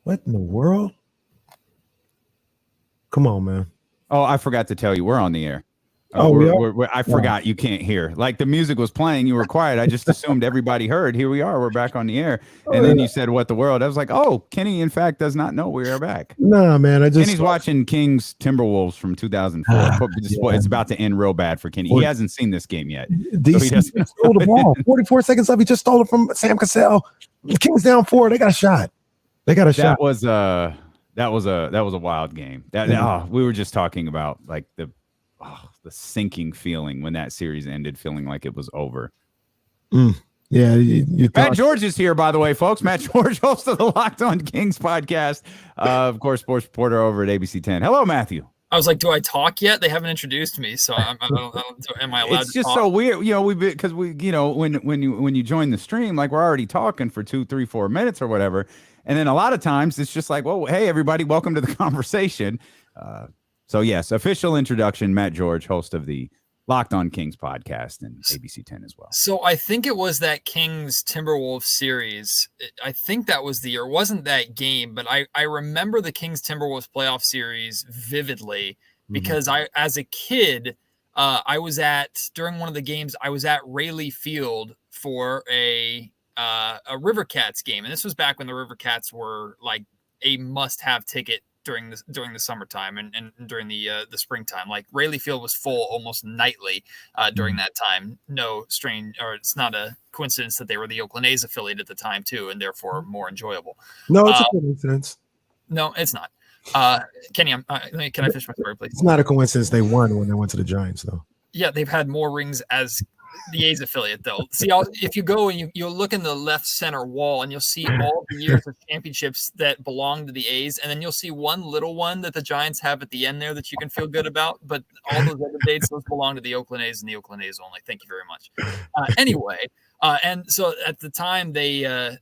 What in the world? Come on, man. Oh, I forgot to tell you, we're on the air. I forgot you can't hear. Like the music was playing, you were quiet. I just assumed everybody heard. Here we are. We're back on the air. And then you said, "What the world?" I was like, "Oh, Kenny, in fact, does not know we are back." Nah, man. Kenny's watching Kings Timberwolves from 2004. It's about to end real bad for Kenny. He hasn't seen this game yet. DC stole the ball. 44 seconds left. He just stole it from Sam Cassell. The Kings down 4. They got a shot. That was a wild game. We were just talking about like the sinking feeling when that series ended, feeling like it was over. Yeah. Matt George is here, by the way, folks. Matt George, host of the Locked On Kings podcast, of course, sports reporter over at ABC 10. Hello, Matthew. I was like, do I talk yet? They haven't introduced me, so am I allowed it's to just talk? So weird, because when you join the stream, like we're already talking for 2, 3, 4 minutes or whatever, and then a lot of times it's just like, well, hey everybody, welcome to the conversation. So yes, official introduction, Matt George, host of the Locked On Kings podcast and ABC 10 as well. So I think it was that Kings Timberwolves series. I think that was the year. It wasn't that game, but I remember the Kings Timberwolves playoff series vividly because as a kid, during one of the games, I was at Rayleigh Field for a River Cats game. And this was back when the River Cats were like a must-have ticket during the summertime and during the springtime. Like Rayleigh Field was full almost nightly during that time. It's not a coincidence that they were the Oakland A's affiliate at the time too, and therefore more enjoyable. No, it's a coincidence. No, it's not. Kenny, can I finish my story, please? It's not a coincidence they won when they went to the Giants, though. Yeah, they've had more rings as the A's affiliate, though. See, if you go and you'll look in the left center wall and you'll see all the years of championships that belong to the A's, and then you'll see one little one that the Giants have at the end there that you can feel good about. But all those other dates, those belong to the Oakland A's and the Oakland A's only. Thank you very much. Anyway, and so at the time that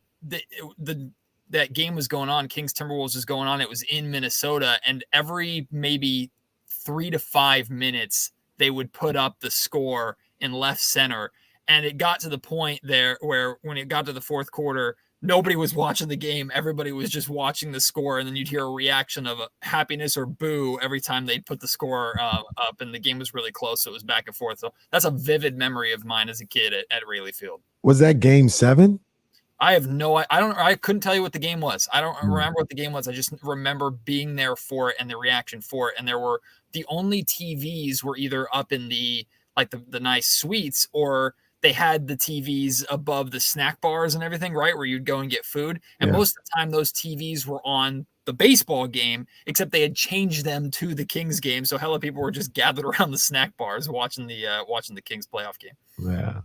game was going on, Kings Timberwolves was going on. It was in Minnesota, and every maybe 3 to 5 minutes they would put up the score in left center. And it got to the point there where when it got to the fourth quarter, nobody was watching the game. Everybody was just watching the score. And then you'd hear a reaction of happiness or boo every time they'd put the score up. And the game was really close. So it was back and forth. So that's a vivid memory of mine as a kid at Rayleigh Field. Was that game 7? I couldn't tell you what the game was. I don't remember what the game was. I just remember being there for it and the reaction for it. And the only TVs were either up in the nice suites, or they had the TVs above the snack bars and everything, right, where you'd go and get food. And most of the time those TVs were on the baseball game, except they had changed them to the Kings game. So hella people were just gathered around the snack bars watching the Kings playoff game. Yeah.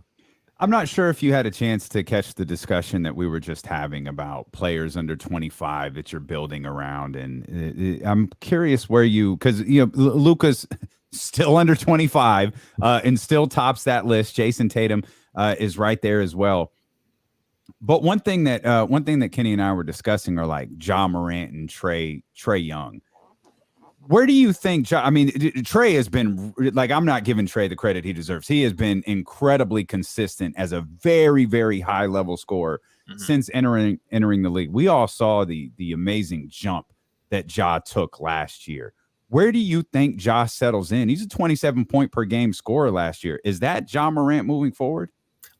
I'm not sure if you had a chance to catch the discussion that we were just having about players under 25 that you're building around. And I'm curious because Luka's still under 25 and still tops that list. Jason Tatum is right there as well. But one thing that Kenny and I were discussing are like Ja Morant and Trae Young. Where do you think Trae has been, like, I'm not giving Trae the credit he deserves. He has been incredibly consistent as a very, very high level scorer since entering the league. We all saw the amazing jump that Ja took last year. Where do you think Ja settles in? He's a 27 point per game scorer last year. Is that Ja Morant moving forward?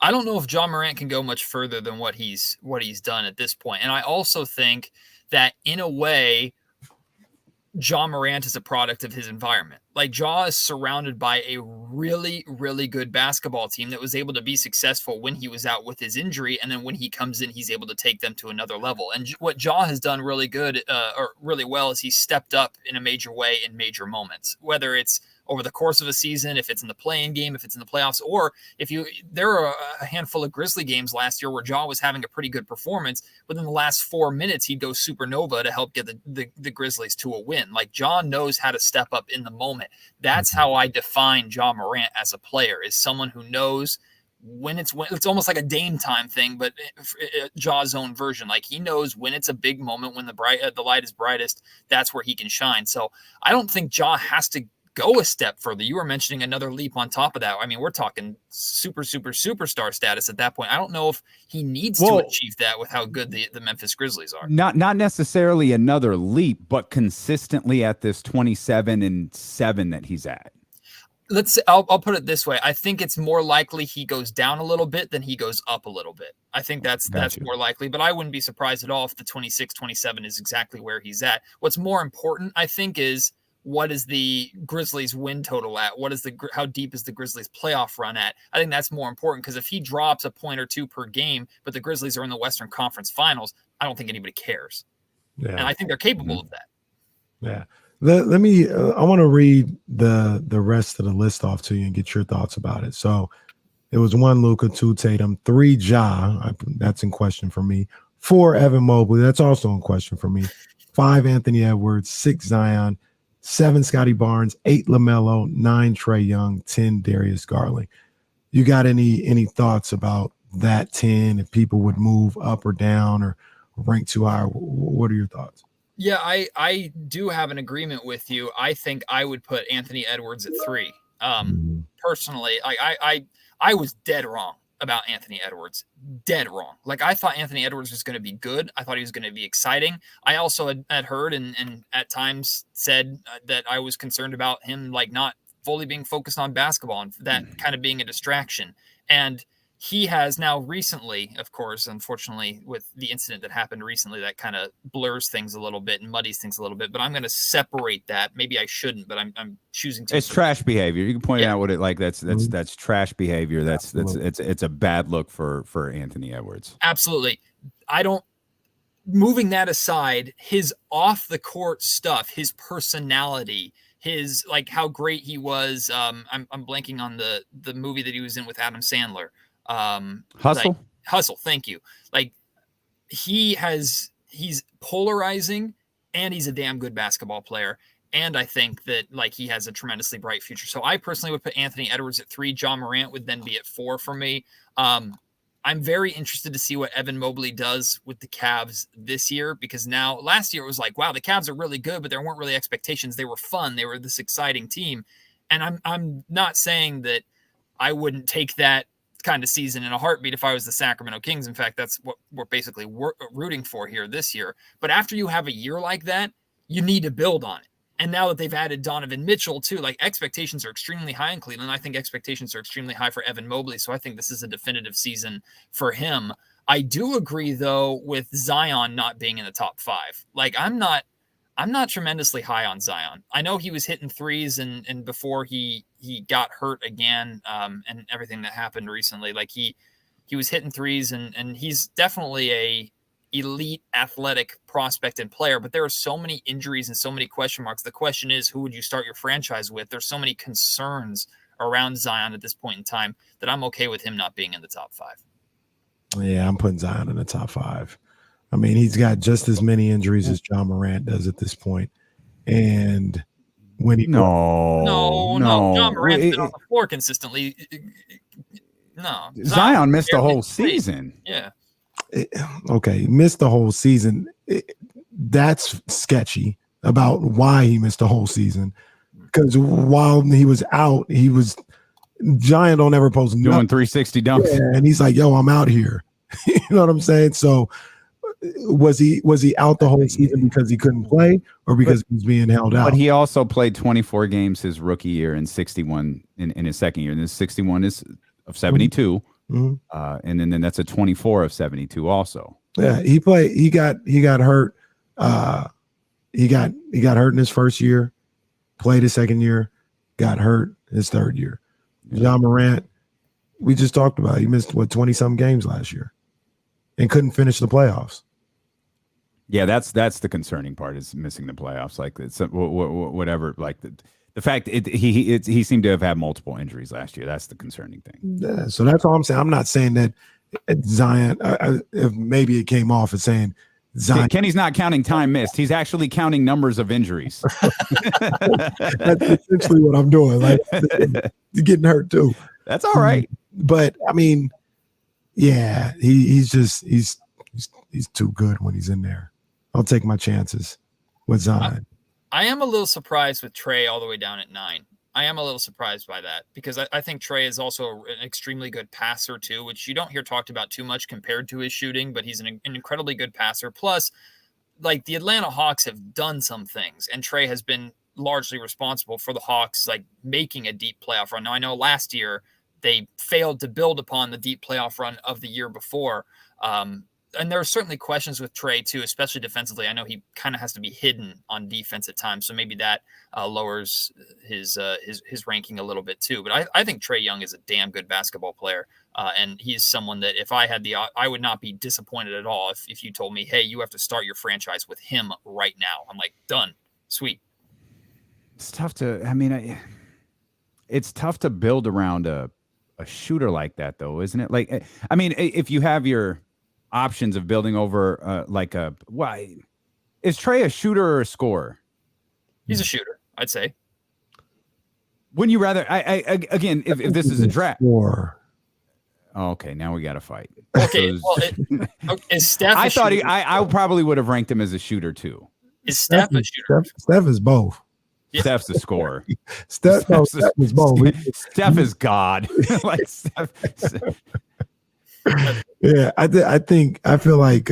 I don't know if Ja Morant can go much further than what he's done at this point. And I also think that in a way, Ja Morant is a product of his environment. Like, Ja is surrounded by a really, really good basketball team that was able to be successful when he was out with his injury. And then when he comes in, he's able to take them to another level. And what Ja has done really good or really well is he's stepped up in a major way in major moments, whether it's over the course of a season, if it's in the play-in game, if it's in the playoffs, or there are a handful of Grizzly games last year where Ja was having a pretty good performance. Within the last 4 minutes, he'd go supernova to help get the Grizzlies to a win. Like, Ja knows how to step up in the moment. That's how I define Ja Morant as a player, is someone who knows when it's almost like a Dame time thing, but Ja's own version. Like, he knows when it's a big moment, when the light is brightest, that's where he can shine. So I don't think Ja has to go a step further. You were mentioning another leap on top of that. I mean, we're talking superstar status at that point. I don't know if he needs to achieve that with how good the Memphis Grizzlies are. Not necessarily another leap, but consistently at this 27-7 that he's at. I'll put it this way. I think it's more likely he goes down a little bit than he goes up a little bit. I think that's more likely, but I wouldn't be surprised at all if the 26-27 is exactly where he's at. What's more important, I think, is what is the Grizzlies win total at? How deep is the Grizzlies playoff run at? I think that's more important, because if he drops a point or two per game, but the Grizzlies are in the Western Conference Finals, I don't think anybody cares. Yeah. And I think they're capable of that. Yeah. Let me. I want to read the rest of the list off to you and get your thoughts about it. So it was 1 Luka, 2 Tatum, 3 Ja. That's in question for me. 4 Evan Mobley. That's also in question for me. 5 Anthony Edwards. 6 Zion. 7 Scotty Barnes. 8 LaMelo. 9 Trae Young. 10 Darius Garland. You got any thoughts about that 10? If people would move up or down or rank too high, what are your thoughts? Yeah, I do have an agreement with you. I think I would put Anthony Edwards at 3. Personally, I was dead wrong about Anthony Edwards. Dead wrong. Like, I thought Anthony Edwards was going to be good. I thought he was going to be exciting. I also had heard and at times said that I was concerned about him, like, not fully being focused on basketball and that kind of being a distraction. And he has now recently, of course, unfortunately, with the incident that happened recently, that kind of blurs things a little bit and muddies things a little bit. But I'm going to separate that. Maybe I shouldn't, but I'm choosing to. It's trash behavior. You can point out what it like. That's trash behavior. It's a bad look for Anthony Edwards. Absolutely. Moving that aside, his off the court stuff, his personality, his, like, how great he was. I'm blanking on the movie that he was in with Adam Sandler. Hustle. Hustle. Thank you. Like, he's polarizing, and he's a damn good basketball player. And I think that, like, he has a tremendously bright future. So I personally would put Anthony Edwards at 3. John Morant would then be at 4 for me. I'm very interested to see what Evan Mobley does with the Cavs this year, because last year it was like, wow, the Cavs are really good, but there weren't really expectations. They were fun. They were this exciting team. And I'm not saying that I wouldn't take that kind of season in a heartbeat if I was the Sacramento Kings. In fact, that's what we're basically rooting for here this year. But after you have a year like that, you need to build on it. And now that they've added Donovan Mitchell too, like, expectations are extremely high in Cleveland. I think expectations are extremely high for Evan Mobley. So I think this is a definitive season for him. I do agree, though, with Zion not being in the top 5. Like, I'm not tremendously high on Zion. I know he was hitting threes and before he got hurt again, and everything that happened recently, like, he was hitting threes and he's definitely a elite athletic prospect and player, but there are so many injuries and so many question marks. The question is, who would you start your franchise with? There's so many concerns around Zion at this point in time that I'm okay with him not being in the top 5. Yeah, I'm putting Zion in the top 5. I mean, he's got just as many injuries as John Morant does at this point. And when he no, John Morant's been on the floor consistently. No, Zion missed the whole season. Yeah. Okay, missed the whole season. That's sketchy about why he missed the whole season. Because while he was out, Giant don't ever post doing 360 dumps. Yeah, and he's like, yo, I'm out here. You know what I'm saying? So was he out the whole season because he couldn't play, or because he was being held out? But he also played 24 games his rookie year and 61 in his second year. And this 61 is of 72. Mm-hmm. And then that's a 24 of 72 also. Yeah, he got hurt. He got hurt in his first year, played his second year, got hurt his third year. Yeah. John Morant, we just talked about, he missed 20-some games last year and couldn't finish the playoffs. Yeah, that's the concerning part, is missing the playoffs. Like, it's whatever, like the fact he seemed to have had multiple injuries last year. That's the concerning thing. Yeah, so that's all I'm saying. I'm not saying that Zion, if maybe it came off as saying Zion. Kenny's not counting time missed. He's actually counting numbers of injuries. That's essentially what I'm doing. Like, you're getting hurt too. That's all right. But I mean, yeah, he's too good when he's in there. I'll take my chances with Zion. I am a little surprised with Trey all the way down at 9. I am a little surprised by that because I think Trey is also an extremely good passer too, which you don't hear talked about too much compared to his shooting, but he's an incredibly good passer. Plus, like the Atlanta Hawks have done some things, and Trey has been largely responsible for the Hawks like making a deep playoff run. Now I know last year they failed to build upon the deep playoff run of the year before. And there are certainly questions with Trey too, especially defensively. I know he kind of has to be hidden on defense at times, so maybe that lowers his ranking a little bit too. But I think Trey Young is a damn good basketball player, and he's someone that if I had I would not be disappointed at all if you told me, hey, you have to start your franchise with him right now. I'm like, done, sweet. It's tough to. I mean, it's tough to build around a shooter like that, though, isn't it? Like, I mean, if you have your options of building over why is Trey a shooter or a scorer? He's a shooter, I'd say. Wouldn't you rather again if this is a draft? Or okay, now we got to fight. Okay, well, is Steph? I thought I probably would have ranked him as a shooter too. Is Steph a shooter? Steph is both. Yeah. Steph's a scorer. Steph is both. Steph is God. Like Steph. Yeah, I feel like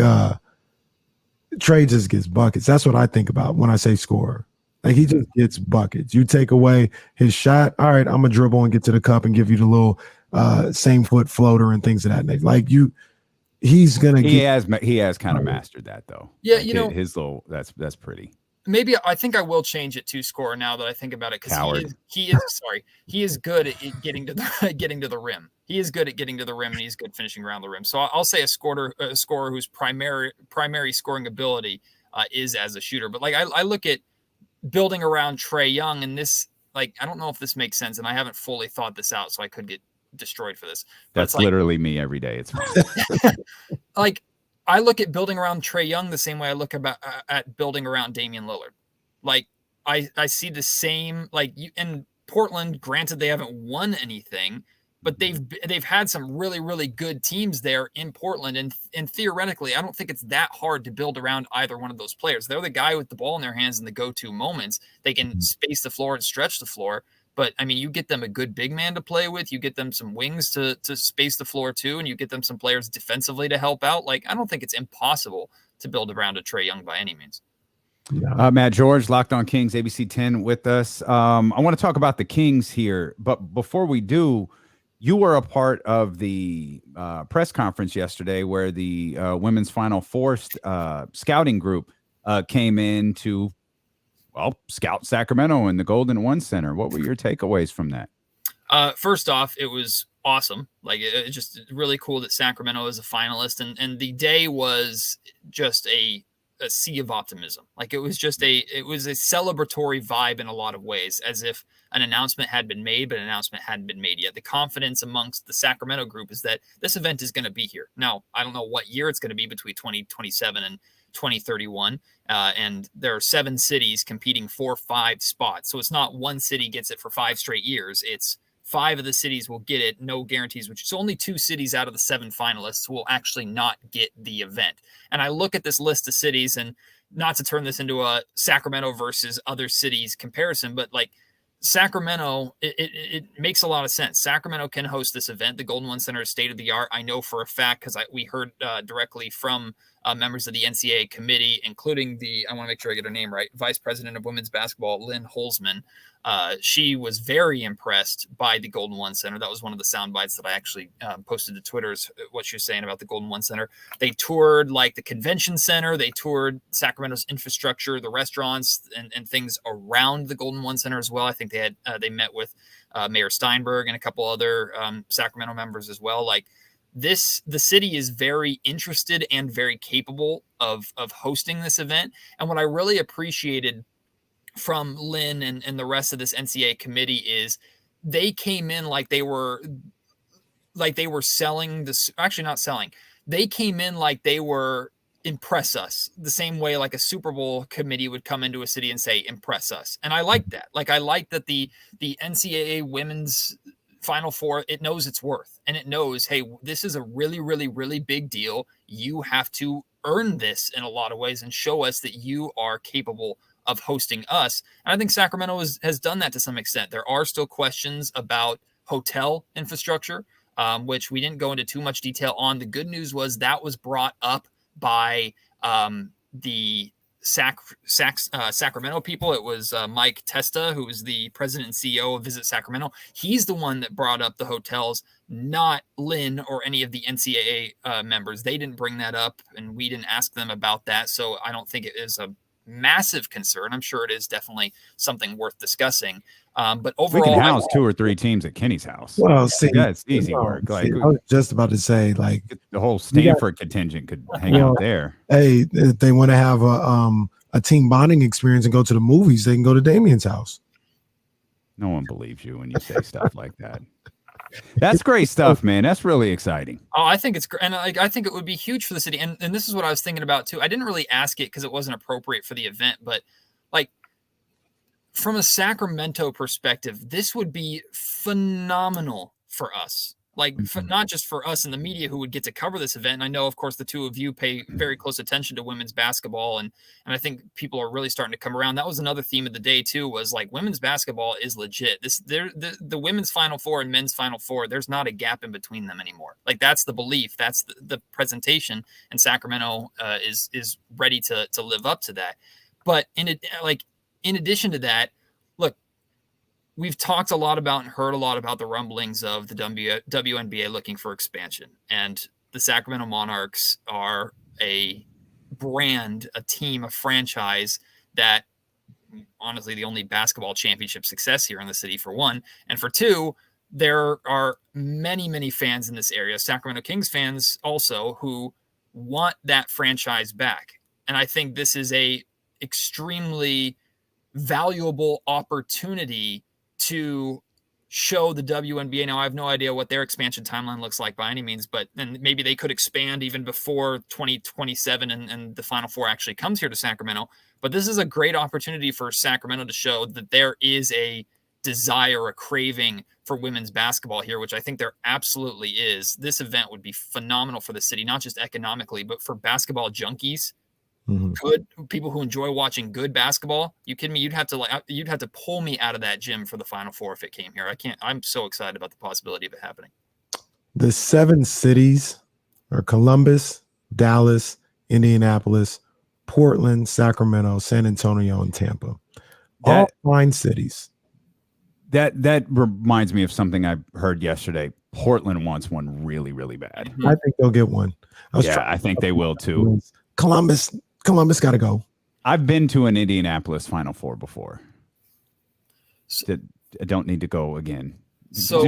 Trey just gets buckets. That's what I think about when I say scorer. Like he just gets buckets. You take away his shot, all right, I'm gonna dribble and get to the cup and give you the little same foot floater and things of that nature. Like he's gonna. He has kind of mastered that though. Yeah, like his little that's pretty. Maybe I think I will change it to scorer now that I think about it because he is good at getting to the rim. He is good at getting to the rim and he's good finishing around the rim. So I'll say a scorer whose primary scoring ability is as a shooter. But like I look at building around Trey Young and this, like, I don't know if this makes sense and I haven't fully thought this out, so I could get destroyed for this. But that's literally me every day. It's like I look at building around Trey Young the same way I look at building around Damian Lillard. Like I see the same, like you in Portland, granted they haven't won anything, but they've had some really, really good teams there in Portland. And theoretically, I don't think it's that hard to build around either one of those players. They're the guy with the ball in their hands in the go-to moments. They can space the floor and stretch the floor. But, I mean, you get them a good big man to play with. You get them some wings to space the floor, too. And you get them some players defensively to help out. Like, I don't think it's impossible to build around a Trey Young by any means. Yeah. Matt George, Locked On Kings, ABC 10 with us. I want to talk about the Kings here. But before we do, you were a part of the press conference yesterday where the Women's Final Four scouting group came in to scout Sacramento and the Golden One Center. What were your takeaways from that? First off, it was awesome. Like it's just really cool that Sacramento is a finalist, and the day was just a sea of optimism. Like it was a celebratory vibe in a lot of ways, as if an announcement had been made, but an announcement hadn't been made yet. The confidence amongst the Sacramento group is that this event is going to be here. Now, I don't know what year it's going to be between 2027 and 2031. And there are 7 cities competing for 5 spots. So it's not one city gets it for 5 straight years. It's 5 of the cities will get it, no guarantees, which is only 2 cities out of the 7 finalists will actually not get the event. And I look at this list of cities, and not to turn this into a Sacramento versus other cities comparison, but like Sacramento, it makes a lot of sense. Sacramento can host this event. The Golden One Center is state of the art. I know for a fact because we heard directly from members of the NCAA committee, including I want to make sure I get her name right, Vice President of Women's Basketball, Lynn Holzman. She was very impressed by the Golden One Center. That was one of the sound bites that I actually posted to Twitter, is what she was saying about the Golden One Center. They toured like the convention center. They toured Sacramento's infrastructure, the restaurants and things around the Golden One Center as well. I think they met with Mayor Steinberg and a couple other Sacramento members as well. Like the city is very interested and very capable of hosting this event. And what I really appreciated from Lynn and the rest of this NCAA committee is they came in like they were selling this, actually not selling. They came in like they were impress us, the same way like a Super Bowl committee would come into a city and say, impress us. And I like that. Like I like that the NCAA women's Final Four, it knows its worth, and it knows, hey, this is a really, really, really big deal. You have to earn this in a lot of ways and show us that you are capable of hosting us. And I think Sacramento has done that to some extent. There are still questions about hotel infrastructure, which we didn't go into too much detail on. The good news was that was brought up by the Sacramento people. It was Mike Testa, who was the president and CEO of Visit Sacramento. He's the one that brought up the hotels, not Lynn or any of the NCAA members. They didn't bring that up, and we didn't ask them about that. So I don't think it is a massive concern. I'm sure it is definitely something worth discussing. But overall, we can house 2 or 3 teams at Kenny's house. Well, see, that's easy work. I was just about to say, like, the whole Stanford contingent could hang out there. Hey, if they want to have a team bonding experience and go to the movies, they can go to Damien's house. No one believes you when you say stuff like that. That's great stuff, man. That's really exciting. Oh, I think it's great. And I think it would be huge for the city. And this is what I was thinking about too. I didn't really ask it because it wasn't appropriate for the event, but like from a Sacramento perspective, this would be phenomenal for us. Like not just for us in the media who would get to cover this event. And I know, of course, the two of you pay very close attention to women's basketball. And I think people are really starting to come around. That was another theme of the day too, was like women's basketball is legit. The women's Final Four and men's Final Four, there's not a gap in between them anymore. Like that's the belief, that's the presentation. And Sacramento is ready to live up to that. But in addition to that, look, we've talked a lot about and heard a lot about the rumblings of the WNBA looking for expansion. And the Sacramento Monarchs are a brand, a team, a franchise that honestly the only basketball championship success here in the city, for one. And for two, there are many, many fans in this area, Sacramento Kings fans also, who want that franchise back. And I think this is a extremely valuable opportunity to show the WNBA. Now, I have no idea what their expansion timeline looks like by any means, but then maybe they could expand even before 2027 and the Final Four actually comes here to Sacramento. But this is a great opportunity for Sacramento to show that there is a desire, a craving for women's basketball here, which I think there absolutely is. This event would be phenomenal for the city, not just economically, but for basketball junkies. Good people who enjoy watching good basketball. You kidding me? You'd have to pull me out of that gym for the Final Four if it came here. I'm so excited about the possibility of it happening. The 7 cities are Columbus, Dallas, Indianapolis, Portland, Sacramento, San Antonio, and Tampa. All fine cities. That reminds me of something I heard yesterday. Portland wants one really, really bad. I think they'll get one. I think they will too. Columbus got to go. I've been to an Indianapolis Final Four before. I don't need to go again. So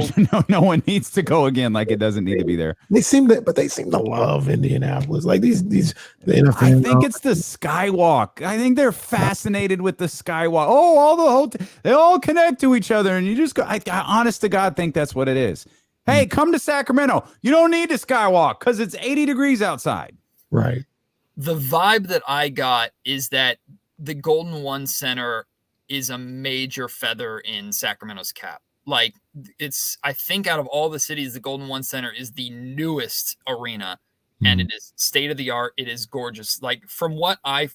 no one needs to go again. Like it doesn't need to be there. They seem to love Indianapolis. Like these the NFL. I think it's the skywalk. I think they're fascinated with the skywalk. Oh, all the hotels, they all connect to each other, and you just go. I honest to God think that's what it is. Hey, come to Sacramento. You don't need to skywalk because it's 80 degrees outside. Right. The vibe that I got is that the Golden One Center is a major feather in Sacramento's cap. Like I think out of all the cities, the Golden One Center is the newest arena and it is state of the art. It is gorgeous. Like from what I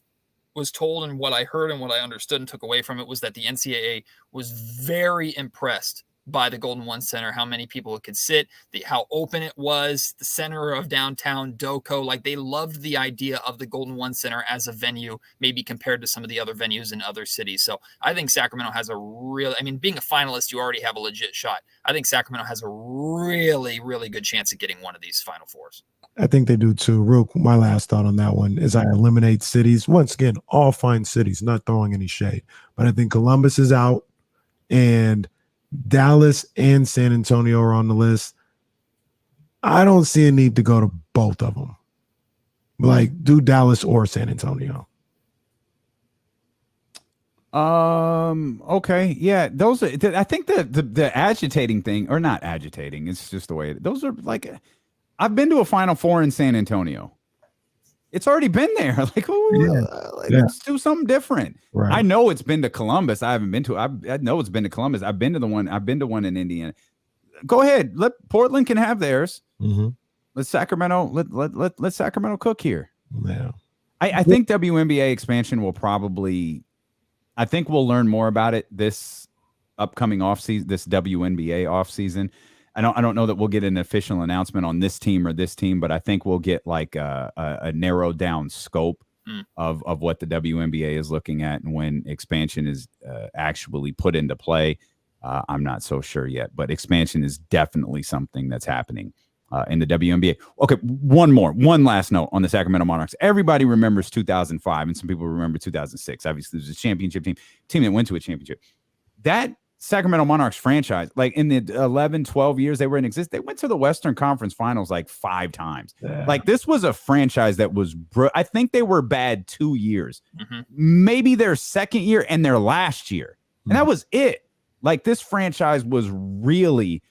was told and what I heard and what I understood and took away from it was that the NCAA was very impressed by the Golden One Center, how many people it could sit, how open it was, the center of downtown Doco. Like they loved the idea of the Golden One Center as a venue, maybe compared to some of the other venues in other cities. So I think Sacramento has being a finalist, you already have a legit shot. I think Sacramento has a really, really good chance of getting one of these Final Fours. I think they do too. My last thought on that one is I eliminate cities. Once again, all fine cities, not throwing any shade. But I think Columbus is out and Dallas and San Antonio are on the list. I don't see a need to go to both of them. Like, do Dallas or San Antonio. Okay. Yeah. Those are, I think the agitating thing, or not agitating, it's just the way those are like, I've been to a Final Four in San Antonio. It's already been there. Like, let's do something different. Right. I know it's been to Columbus. I haven't been to. I know it's been to Columbus. I've been to one in Indiana. Go ahead. Let Portland can have theirs. Let Sacramento. Let Sacramento cook here. Yeah. I think WNBA expansion will probably I think we'll learn more about it this upcoming offseason, this WNBA offseason. I don't know that we'll get an official announcement on this team or this team, but I think we'll get like a narrowed down scope of what the WNBA is looking at, and when expansion is actually put into play. I'm not so sure yet, but expansion is definitely something that's happening in the WNBA. Okay, one last note on the Sacramento Monarchs. Everybody remembers 2005, and some people remember 2006. Obviously, there's a championship team that went to a championship. That Sacramento Monarchs franchise, like in the 11, 12 years they were in existence, they went to the Western Conference Finals like 5 times. Yeah. Like this was a franchise that was, I think they were bad 2 years, maybe their second year and their last year. And that was it. Like this franchise was really,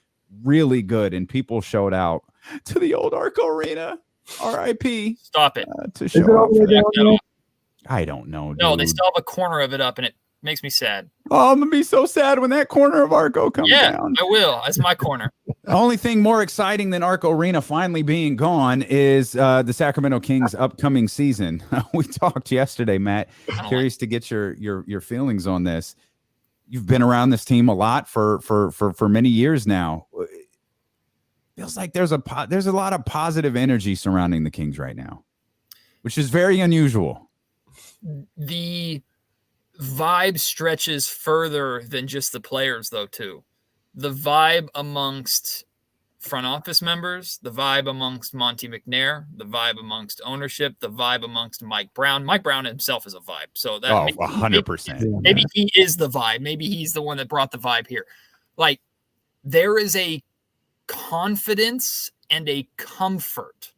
really good. And people showed out to the old Arco Arena, RIP. Stop it. To show up. I don't know. No, dude. they still have a corner of it up, and it makes me sad. Oh, I'm gonna be so sad when that corner of Arco comes down. I will. That's my corner. The only thing more exciting than Arco Arena finally being gone is the Sacramento Kings' upcoming season. We talked yesterday, Matt. Curious to get your feelings on this. You've been around this team a lot for many years now. Feels like there's a lot of positive energy surrounding the Kings right now, which is very unusual. The vibe stretches further than just the players, though, too. The vibe amongst front office members, the vibe amongst Monty McNair, the vibe amongst ownership, the vibe amongst Mike Brown. Mike Brown himself is a vibe. So that 100%. Maybe he is the vibe. Maybe he's the one that brought the vibe here. Like, there is a confidence and a comfort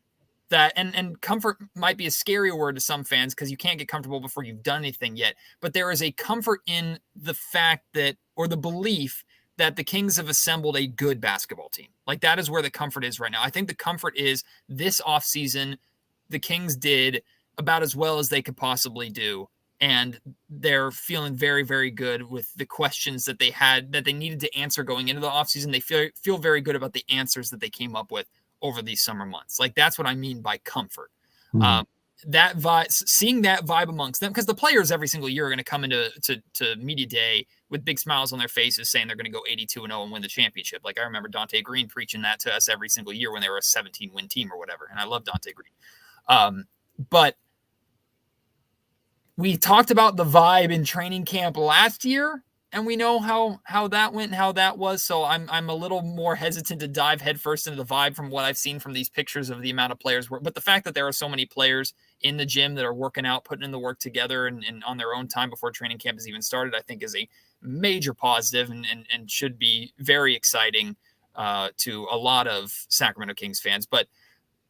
that, and comfort might be a scary word to some fans because you can't get comfortable before you've done anything yet. But there is a comfort in the fact that, or the belief that the Kings have assembled a good basketball team. Like that is where the comfort is right now. I think the comfort is this offseason, the Kings did about as well as they could possibly do. And they're feeling very, very good with the questions that they had, that they needed to answer going into the offseason. They feel very good about the answers that they came up with over these summer months. Like that's what I mean by comfort. That vibe, seeing that vibe amongst them, because the players every single year are going to come into to media day with big smiles on their faces saying they're going to go 82-0 and win the championship. Like I remember Dante Green preaching that to us every single year when they were a 17-win team or whatever. And I love Dante Green. But we talked about the vibe in training camp last year, and we know how that went and how that was. So I'm a little more hesitant to dive headfirst into the vibe from what I've seen from these pictures of the amount of players. But the fact that there are so many players in the gym that are working out, putting in the work together and on their own time before training camp has even started, I think is a major positive and should be very exciting to a lot of Sacramento Kings fans. But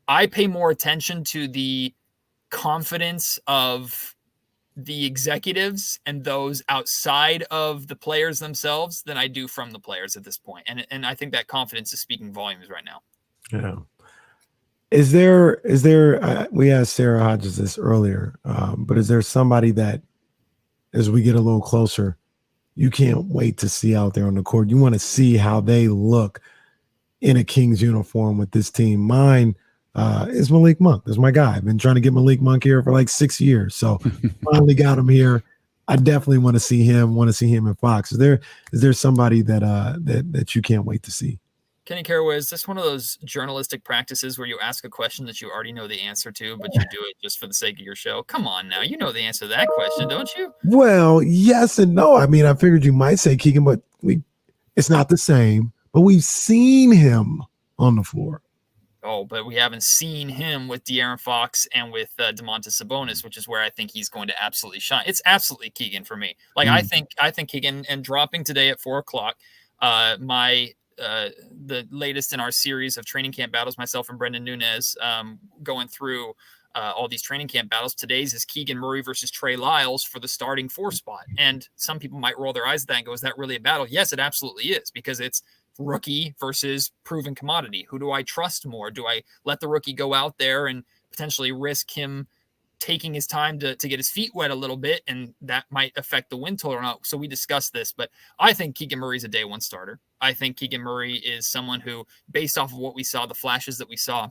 I pay more attention to the confidence of the executives and those outside of the players themselves than I do from the players at this point. And I think that confidence is speaking volumes right now. Yeah. Is there, we asked Sarah Hodges this earlier, but is there somebody that as we get a little closer, you can't wait to see out there on the court? You want to see how they look in a Kings uniform with this team. Mine is Malik Monk. That's my guy. I've been trying to get Malik Monk here for like 6 years. So finally got him here. I definitely want to see him in Fox. Is there somebody that you can't wait to see? Kenny Caraway, is this one of those journalistic practices where you ask a question that you already know the answer to, but you do it just for the sake of your show? Come on now. You know the answer to that question, don't you? Well, yes and no. I mean, I figured you might say Keegan, but it's not the same. But we've seen him on the floor. Oh, but we haven't seen him with De'Aaron Fox and with Domantas Sabonis, which is where I think he's going to absolutely shine. It's absolutely Keegan for me. Like I think Keegan, and dropping today at 4:00, the latest in our series of training camp battles, myself and Brendan Nunez going through all these training camp battles. Today's is Keegan Murray versus Trey Lyles for the starting 4 spot. And some people might roll their eyes at that and go, is that really a battle? Yes, it absolutely is, because it's rookie versus proven commodity. Who do I trust more? Do I let the rookie go out there and potentially risk him taking his time to get his feet wet a little bit, and that might affect the win total or not? So we discussed this, but I think Keegan Murray's a day 1 starter. I think Keegan Murray is someone who, based off of what we saw, the flashes that we saw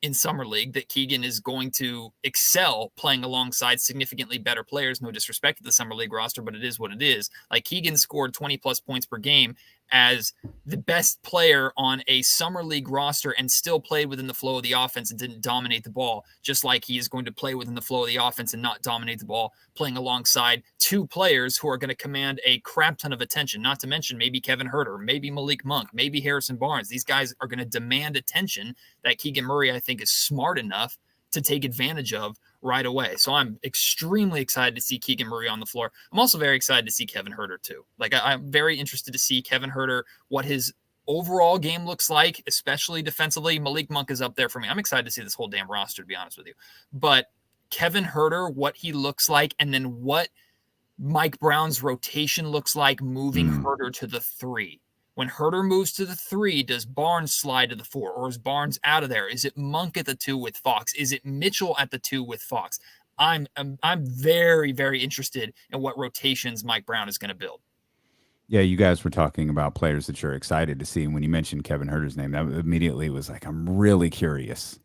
in Summer League that Keegan is going to excel playing alongside significantly better players. No disrespect to the Summer League roster, but it is what it is. Like, Keegan scored 20 plus points per game as the best player on a Summer League roster and still played within the flow of the offense and didn't dominate the ball, just like he is going to play within the flow of the offense and not dominate the ball, playing alongside two players who are going to command a crap ton of attention, not to mention maybe Kevin Huerter, maybe Malik Monk, maybe Harrison Barnes. These guys are going to demand attention that Keegan Murray, I think, is smart enough to take advantage of right away. So I'm extremely excited to see Keegan Murray on the floor. I'm also very excited to see Kevin Huerter too. Like, I'm very interested to see Kevin Huerter, what his overall game looks like, especially defensively. Malik Monk is up there for me. I'm excited to see this whole damn roster, to be honest with you. But Kevin Huerter, what he looks like, and then what Mike Brown's rotation looks like moving Huerter to the 3. When Huerter moves to the 3, does Barnes slide to the 4, or is Barnes out of there? Is it Monk at the 2 with Fox? Is it Mitchell at the 2 with Fox? I'm very, very interested in what rotations Mike Brown is going to build. Yeah, you guys were talking about players that you're excited to see. And when you mentioned Kevin Huerter's name, that immediately was like, I'm really curious.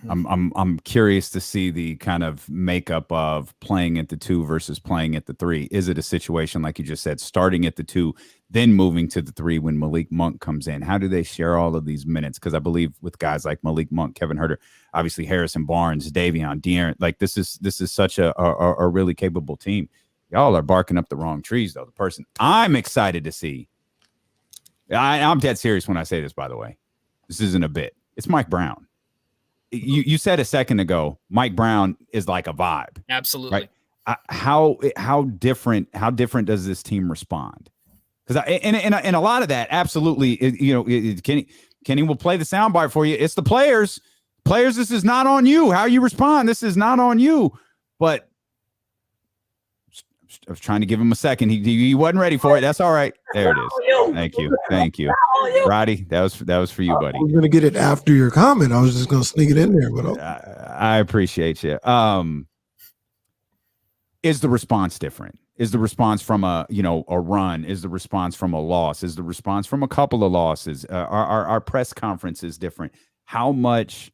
I'm curious to see the kind of makeup of playing at the 2 versus playing at the 3. Is it a situation, like you just said, starting at the 2, then moving to the 3 when Malik Monk comes in? How do they share all of these minutes? Because I believe with guys like Malik Monk, Kevin Huerter, obviously Harrison Barnes, Davion, De'Aaron, like this is such a really capable team. Y'all are barking up the wrong trees, though. The person I'm excited to see, I'm dead serious when I say this, by the way. This isn't a bit. It's Mike Brown. You said a second ago, Mike Brown is like a vibe. Absolutely. Right? How different does this team respond? Because and a lot of that, absolutely, Kenny will play the soundbite for you. It's the players. Players, this is not on you. How you respond, this is not on you. But I was trying to give him a second. He wasn't ready for it. That's all right. There it is. Thank you. Roddy, that was for you, buddy. I was going to get it after your comment. I was just going to sneak it in there. But I appreciate you. Is the response different? Is the response from a run? Is the response from a loss? Is the response from a couple of losses? Our press conference is different. How much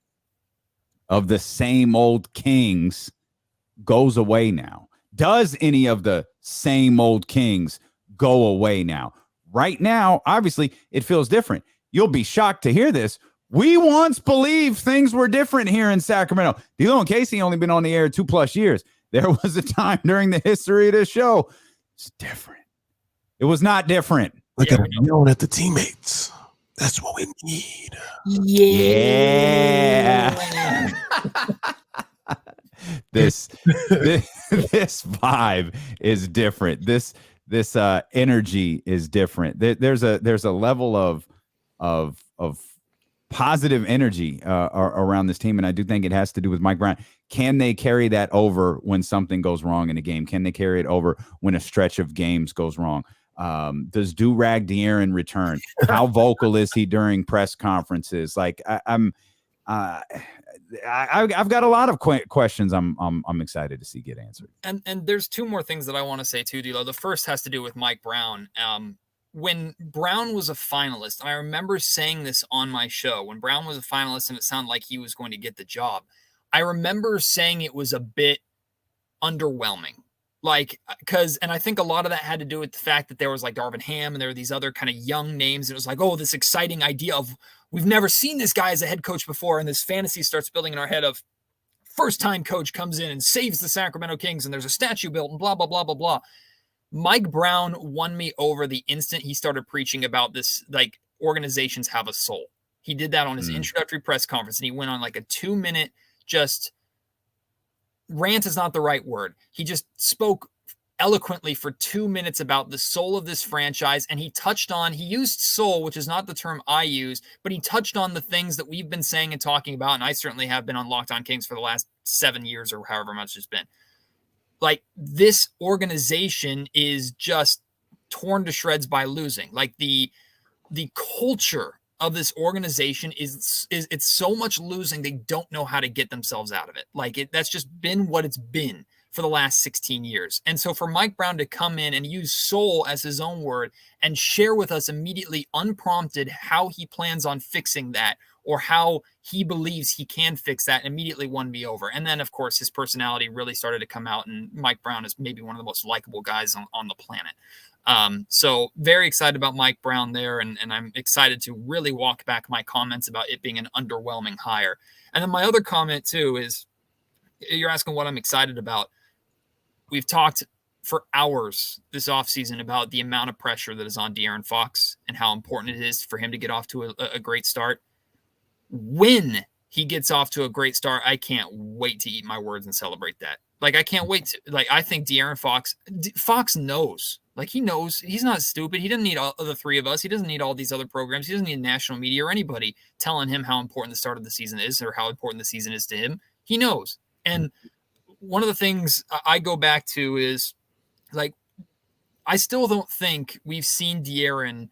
of the same old Kings goes away now? Does any of the same old Kings go away now? Right now, obviously, it feels different. You'll be shocked to hear this. We once believed things were different here in Sacramento. D'Lo and Casey only been on the air 2+ years. There was a time during the history of this show. It's different. It was not different. Look at yelling at the teammates. That's what we need. Yeah. This vibe is different. This energy is different. There's a level of positive energy around this team, and I do think it has to do with Mike Brown. Can they carry that over when something goes wrong in a game? Can they carry it over when a stretch of games goes wrong? Does Do-Rag De'Aaron return? How vocal is he during press conferences? Like I've got a lot of questions I'm excited to see get answered. And there's two more things that I want to say too, D'Lo. The first has to do with Mike Brown. When Brown was a finalist, and I remember saying this on my show, when Brown was a finalist and it sounded like he was going to get the job, I remember saying it was a bit underwhelming. And I think a lot of that had to do with the fact that there was like Darvin Ham and there were these other kind of young names. And it was like, oh, this exciting idea of we've never seen this guy as a head coach before. And this fantasy starts building in our head of first time coach comes in and saves the Sacramento Kings and there's a statue built and blah, blah, blah, blah, blah. Mike Brown won me over the instant he started preaching about this, like organizations have a soul. He did that on his introductory press conference and he went on like a 2-minute just rant is not the right word. He just spoke eloquently for 2 minutes about the soul of this franchise. And he used soul, which is not the term I use, but he touched on the things that we've been saying and talking about. And I certainly have been on Locked On Kings for the last 7 years or however much it's been. Like, this organization is just torn to shreds by losing. Like the culture of this organization is it's so much losing. They don't know how to get themselves out of it. Like that's just been what it's been for the last 16 years. And so for Mike Brown to come in and use soul as his own word and share with us immediately unprompted how he plans on fixing that or how he believes he can fix that, immediately won me over. And then, of course, his personality really started to come out, and Mike Brown is maybe one of the most likable guys on the planet. So very excited about Mike Brown there, and I'm excited to really walk back my comments about it being an underwhelming hire. And then my other comment, too, is you're asking what I'm excited about. We've talked for hours this offseason about the amount of pressure that is on De'Aaron Fox and how important it is for him to get off to a great start. When he gets off to a great start, I can't wait to eat my words and celebrate that. Like, I can't wait to, like, I think De'Aaron Fox knows. Like, he knows. He's not stupid. He doesn't need all the three of us. He doesn't need all these other programs. He doesn't need national media or anybody telling him how important the start of the season is or how important the season is to him. He knows. And one of the things I go back to is, like, I still don't think we've seen De'Aaron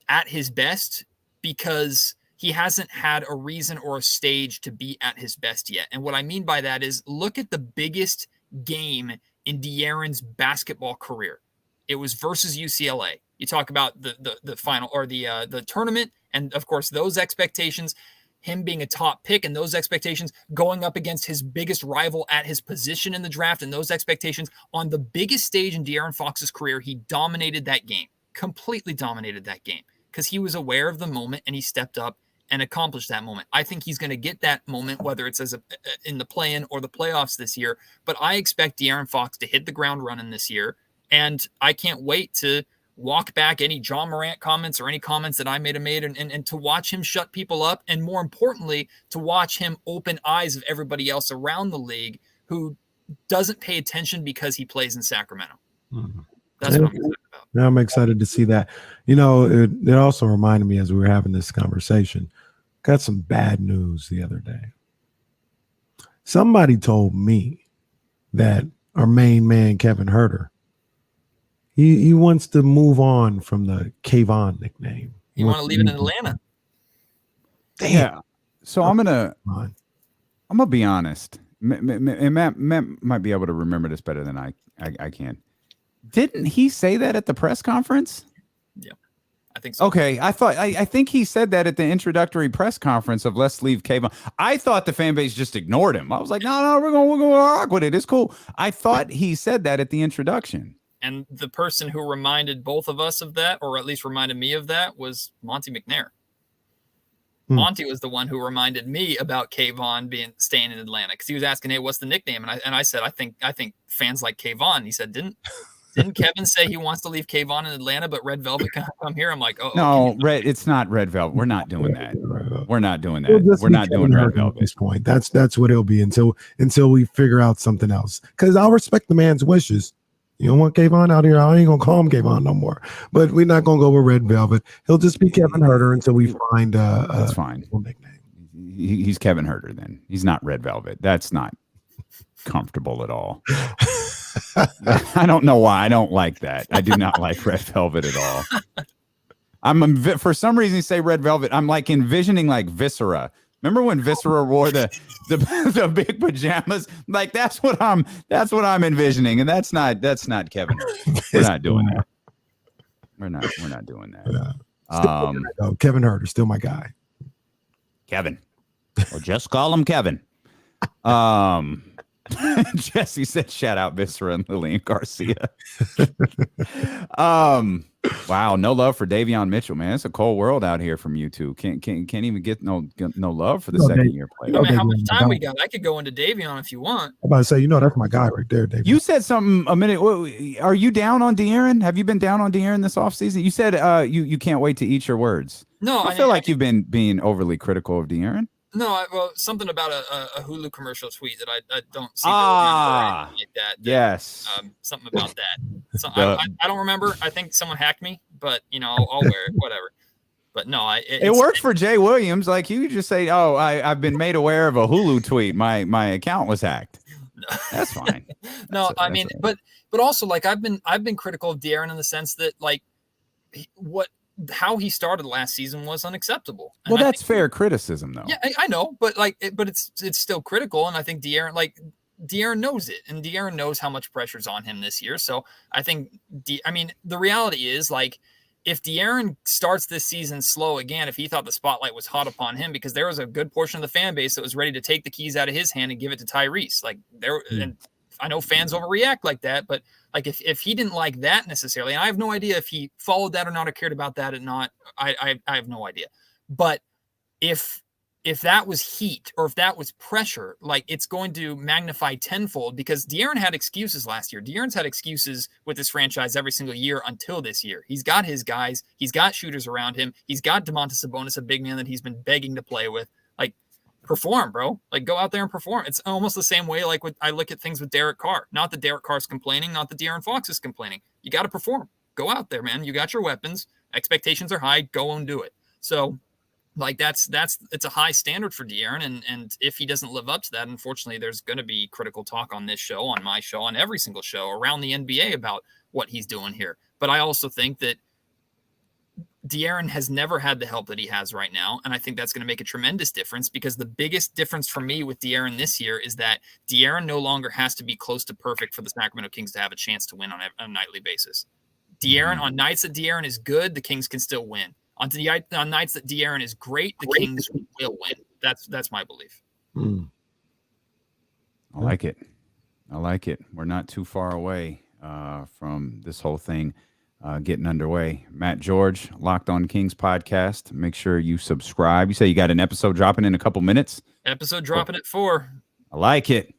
at his best because he hasn't had a reason or a stage to be at his best yet. And what I mean by that is, look at the biggest game in De'Aaron's basketball career. It was versus UCLA. You talk about the final or the tournament, and of course those expectations, him being a top pick and those expectations, going up against his biggest rival at his position in the draft and those expectations. On the biggest stage in De'Aaron Fox's career, he dominated that game, completely dominated that game, because he was aware of the moment and he stepped up and accomplished that moment. I think he's going to get that moment, whether it's in the play-in or the playoffs this year. But I expect De'Aaron Fox to hit the ground running this year, and I can't wait to walk back any John Morant comments or any comments that I may have made and to watch him shut people up, and more importantly, to watch him open eyes of everybody else around the league who doesn't pay attention because he plays in Sacramento. Mm-hmm. That's what I'm excited about. Now I'm excited to see that. You know, it also reminded me as we were having this conversation, got some bad news the other day. Somebody told me that our main man, Kevin Herter, he wants to move on from the Kayvon nickname. You want to leave it in Atlanta? Damn. Yeah. So I'm gonna be honest. Matt might be able to remember this better than I can. Didn't he say that at the press conference? Yeah, I think so. Okay, I think he said that at the introductory press conference of let's leave Kayvon. I thought the fan base just ignored him. I was like, no, we're gonna rock with it. It's cool. I thought he said that at the introduction. And the person who reminded both of us of that, or at least reminded me of that, was Monty McNair. Monty was the one who reminded me about Kayvon staying in Atlanta, because he was asking, "Hey, what's the nickname?" And I said, "I think fans like Kayvon." He said, "Didn't Kevin say he wants to leave Kayvon in Atlanta, but Red Velvet can come here?" I'm like, "Oh no, okay. It's not Red Velvet. We're not doing that. We're not doing that. We're not doing Red Velvet at this point. That's what it'll be until we figure out something else. Because I'll respect the man's wishes. You don't want Kayvon out here? I ain't gonna call him Kayvon no more. But we're not gonna go with Red Velvet. He'll just be Kevin Herter until we find that's fine. Nickname. He's Kevin Herter then. He's not Red Velvet. That's not comfortable at all. I don't know why I don't like that. I do not like Red Velvet at all. For some reason you say Red Velvet, I'm like envisioning like Viscera. Remember when Viscera wore the big pajamas? Like that's what I'm envisioning, and that's not Kevin. We're not doing that. We're not doing that. Kevin Herter, still my guy. Kevin. Well, just call him Kevin. Jesse said, "Shout out Viscera and Lillian Garcia." Wow, no love for Davion Mitchell, man. It's a cold world out here from you two. Can't even get no love for the second year player. I mean, how much time we got? I could go into Davion if you want. I'm about to say, that's my guy right there, Davion. You said something a minute. Are you down on De'Aaron? Have you been down on De'Aaron this offseason? You said you can't wait to eat your words. No, I feel like you've been being overly critical of De'Aaron. No, something about a Hulu commercial tweet that I don't see like that. Yes. Something about that. So I don't remember. I think someone hacked me, but I'll wear it, whatever. But no, it worked for Jay Williams. Like you just say, "Oh, I've been made aware of a Hulu tweet. My account was hacked." No. That's fine. No, I mean, but also like I've been critical of De'Aaron in the sense that like how he started last season was unacceptable. And well, that's fair criticism, though. Yeah, I know, but it's still critical, and I think De'Aaron knows it, and De'Aaron knows how much pressure's on him this year. So I think the reality is like if De'Aaron starts this season slow again, if he thought the spotlight was hot upon him, because there was a good portion of the fan base that was ready to take the keys out of his hand and give it to Tyrese. Like and I know fans overreact like that, but like if he didn't like that necessarily, and I have no idea if he followed that or not or cared about that or not, I have no idea. But if that was heat or if that was pressure, like it's going to magnify tenfold, because De'Aaron had excuses last year. De'Aaron's had excuses with this franchise every single year until this year. He's got his guys. He's got shooters around him. He's got Domantas Sabonis, a big man that he's been begging to play with. Like, perform, bro. Like, go out there and perform. It's almost the same way like I look at things with Derek Carr. Not that Derek Carr's complaining, not that De'Aaron Fox is complaining. You got to perform. Go out there, man. You got your weapons. Expectations are high. Go and do it. So, like it's a high standard for De'Aaron, and if he doesn't live up to that, unfortunately, there's going to be critical talk on this show, on my show, on every single show around the NBA about what he's doing here. But I also think that De'Aaron has never had the help that he has right now, and I think that's going to make a tremendous difference, because the biggest difference for me with De'Aaron this year is that De'Aaron no longer has to be close to perfect for the Sacramento Kings to have a chance to win on a nightly basis. De'Aaron, on nights that De'Aaron is good, the Kings can still win. On nights that De'Aaron is great, the Kings will win. That's my belief. I like it. We're not too far away from this whole thing getting underway. Matt George, Locked On Kings podcast. Make sure you subscribe. You say you got an episode dropping in a couple minutes? Episode dropping at 4. I like it.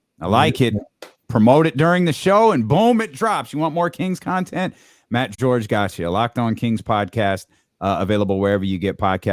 Promote it during the show, and boom, it drops. You want more Kings content? Matt George got you. Locked On Kings podcast. Available wherever you get podcasts.